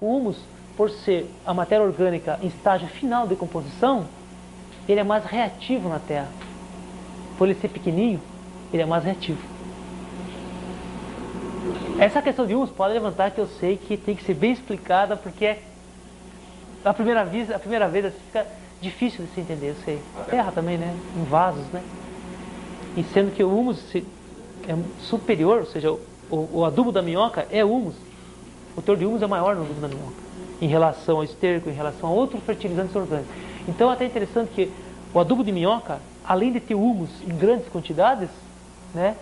O humus, por ser a matéria orgânica em estágio final de decomposição, ele é mais reativo na terra. Por ele ser pequenininho, ele é mais reativo. Essa questão de humus pode levantar, que eu sei que tem que ser bem explicada, porque a primeira vez assim, fica difícil de se entender, eu sei. Terra também, né? Em vasos, né? E sendo que o humus é superior, ou seja, o adubo da minhoca é humus. O teor de humus é maior no adubo da minhoca, em relação ao esterco, em relação a outros fertilizantes orgânicos. Então é até interessante que o adubo de minhoca, além de ter humus em grandes quantidades, né,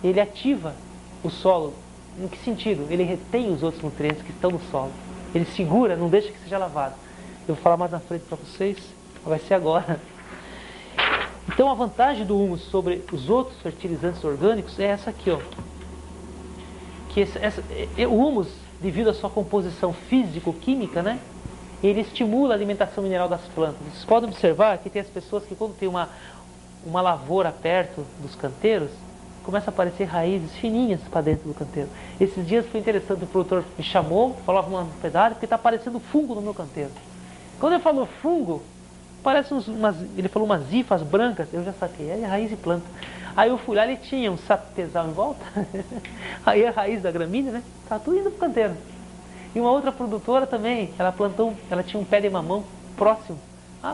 ele ativa o solo. Em que sentido? Ele retém os outros nutrientes que estão no solo. Ele segura, não deixa que seja lavado. Eu vou falar mais na frente para vocês, vai ser agora. Então a vantagem do humus sobre os outros fertilizantes orgânicos é essa aqui, ó. Que o humus, devido à sua composição físico-química, né, ele estimula a alimentação mineral das plantas. Vocês podem observar que tem as pessoas que, quando tem uma lavoura perto dos canteiros, começa a aparecer raízes fininhas para dentro do canteiro. Esses dias foi interessante, o produtor me chamou, falava uma pedágio, porque está aparecendo fungo no meu canteiro. Quando ele falou fungo, parece ele falou umas hifas brancas, eu já saquei, é raiz de planta. Aí eu fui lá, ele tinha um sapezal em volta, aí a raiz da gramínea, né, estava tudo indo para o canteiro. E uma outra produtora também, ela tinha um pé de mamão próximo.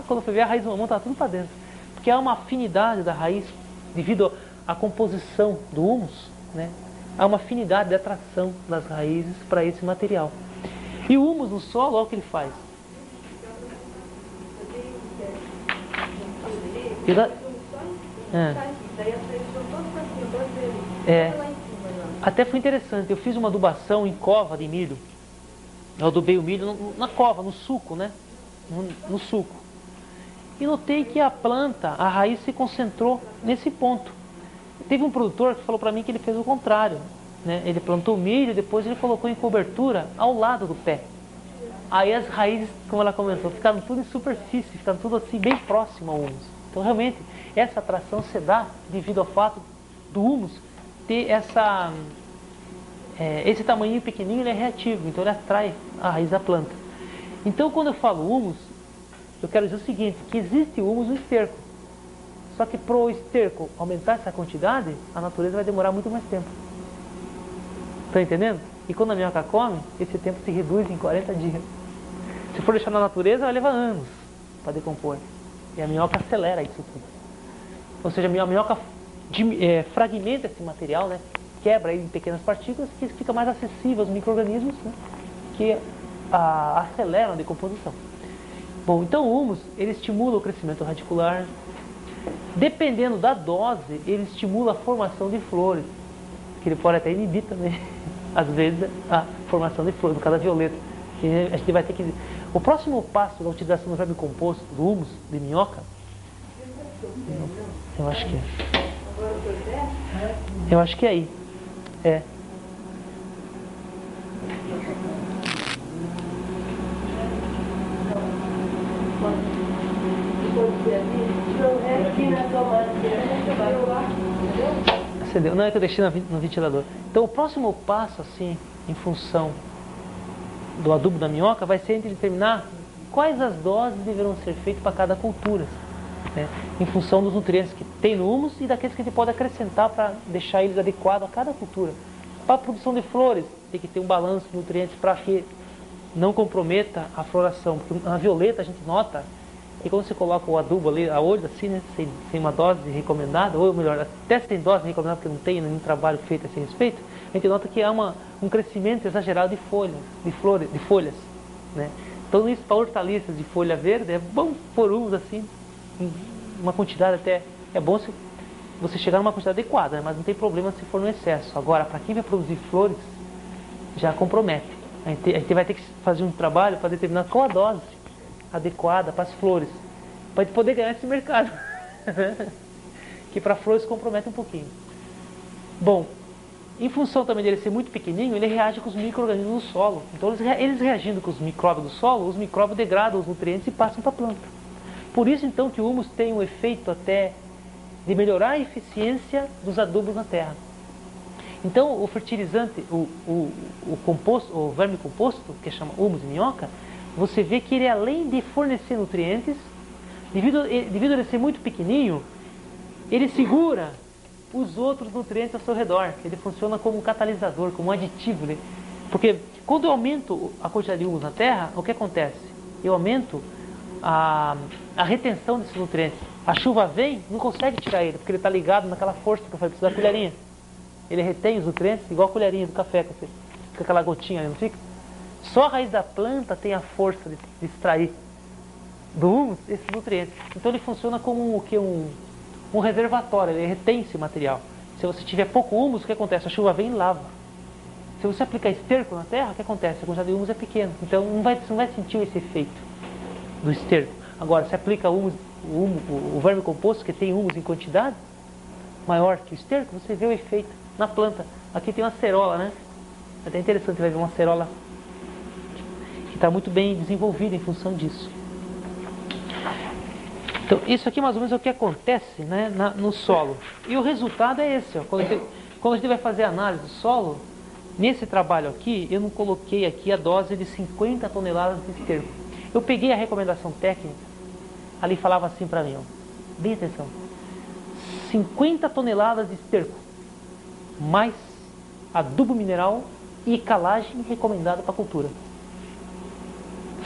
Quando eu fui ver, a raiz do mamão estava tudo para dentro. Porque há uma afinidade da raiz, devido à composição do humus, né? Há uma afinidade de atração das raízes para esse material. E o humus no solo, olha o que ele faz. Até foi interessante, eu fiz uma adubação em cova de milho. Eu adubei o milho na cova, no suco, né? No suco. E notei que a planta, a raiz se concentrou nesse ponto. Teve um produtor que falou para mim que ele fez o contrário, né? Ele plantou milho e depois ele colocou em cobertura ao lado do pé. Aí as raízes, como ela comentou, ficaram tudo em superfície, ficaram tudo assim bem próximo ao humus. Então realmente essa atração se dá devido ao fato do humus ter esse tamanho pequenininho, ele é reativo, então ele atrai a raiz da planta. Então quando eu falo humus, eu quero dizer o seguinte, que existe humus no esterco. Só que para o esterco aumentar essa quantidade, a natureza vai demorar muito mais tempo. Está entendendo? E quando a minhoca come, esse tempo se reduz em 40 dias. Se for deixar na natureza, vai levar anos para decompor. E a minhoca acelera isso tudo. Ou seja, a minhoca fragmenta esse material, né? Quebra ele em pequenas partículas, que fica mais acessível aos micro-organismos, né, que aceleram a decomposição. Bom, então o humus, ele estimula o crescimento radicular. Dependendo da dose, ele estimula a formação de flores, que ele pode até inibir também, às vezes, a formação de flores, no caso da violeta. E a gente vai ter que... O próximo passo da utilização do vermicomposto, do humus, de minhoca, eu acho que é. Eu acho que é aí. É. Acendeu. Não, é que eu deixei no ventilador. Então o próximo passo, assim, em função do adubo da minhoca, vai ser determinar quais as doses deverão ser feitas para cada cultura, né? Em função dos nutrientes que tem no humus e daqueles que a gente pode acrescentar para deixar eles adequados a cada cultura. Para a produção de flores, tem que ter um balanço de nutrientes para que não comprometa a floração. Porque na violeta a gente nota que quando você coloca o adubo ali a olho, assim, né, sem uma dose recomendada, ou melhor, até sem dose recomendada, porque não tem nenhum trabalho feito a esse respeito, a gente nota que há um crescimento exagerado de folhas, de folhas, né? Então isso para hortaliças de folha verde é bom pôr humus assim, uma quantidade até, é bom se você chegar numa quantidade adequada, né? Mas não tem problema se for no excesso. Agora, para quem vai produzir flores, já compromete. A gente vai ter que fazer um trabalho para determinar qual a dose adequada para as flores, para a gente poder ganhar esse mercado. Que para flores compromete um pouquinho. Bom, em função também dele ser muito pequenininho, ele reage com os micro-organismos do solo. Então eles reagindo com os micróbios do solo, os micróbios degradam os nutrientes e passam para a planta. Por isso então que o humus tem um efeito até de melhorar a eficiência dos adubos na terra. Então, o fertilizante, o composto, o verme composto, que chama humus de minhoca, você vê que ele, além de fornecer nutrientes, devido a ele ser muito pequenininho, ele segura os outros nutrientes ao seu redor. Ele funciona como um catalisador, como um aditivo, né? Porque quando eu aumento a quantidade de humus na terra, o que acontece? Eu aumento a retenção desses nutrientes. A chuva vem, não consegue tirar ele, porque ele está ligado naquela força que eu falei, precisa da colherinha. Ele retém os nutrientes igual a colherinha do café, que fica aquela gotinha ali, não fica? Só a raiz da planta tem a força de extrair do humus esses nutrientes. Então ele funciona como o que? Um reservatório, ele retém esse material. Se você tiver pouco humus, o que acontece? A chuva vem e lava. Se você aplicar esterco na terra, o que acontece? A quantidade de humus é pequena. Então você não vai sentir esse efeito do esterco. Agora, se aplica o verme composto, que tem humus em quantidade maior que o esterco, você vê o efeito na planta. Aqui tem uma acerola, né? É até interessante, você vai ver uma acerola que está muito bem desenvolvida em função disso. Então, isso aqui mais ou menos é o que acontece, né, no solo. E o resultado é esse. Ó. Quando a gente vai fazer a análise do solo, nesse trabalho aqui, eu não coloquei aqui a dose de 50 toneladas de esterco. Eu peguei a recomendação técnica, ali falava assim para mim, ó, bem atenção, 50 toneladas de esterco, mais adubo mineral e calagem recomendada para a cultura.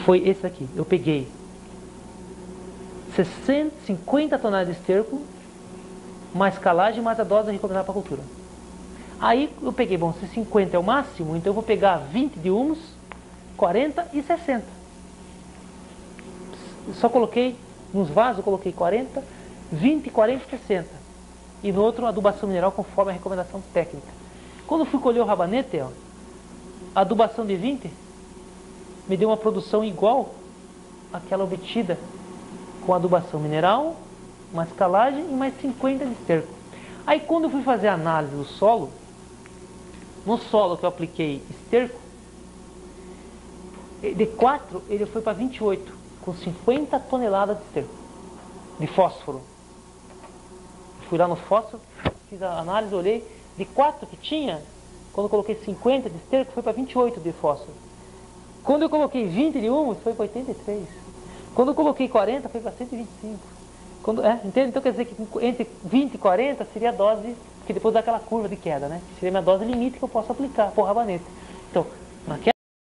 Foi esse aqui, eu peguei 50 toneladas de esterco, mais calagem, mais a dose recomendada para a cultura. Aí eu peguei, bom, se 50 é o máximo, então eu vou pegar 20 de humus, 40 e 60. Só coloquei, nos vasos eu coloquei 40, 20, 40 e 60. E no outro, adubação mineral conforme a recomendação técnica. Quando eu fui colher o rabanete, ó, a adubação de 20 me deu uma produção igual àquela obtida com adubação mineral, mais calagem e mais 50 de esterco. Aí quando eu fui fazer a análise do solo, no solo que eu apliquei esterco, de 4 ele foi para 28, com 50 toneladas de esterco, de fósforo. Fui lá no fósforo, fiz a análise, olhei, de 4 que tinha, quando eu coloquei 50 de esterco, foi para 28 de fósforo. Quando eu coloquei 20 de humus, foi para 83. Quando eu coloquei 40, foi para 125. Entende? Então quer dizer que entre 20 e 40 seria a dose, que depois daquela curva de queda, né? Seria a minha dose limite que eu posso aplicar por rabanete. Então, naquela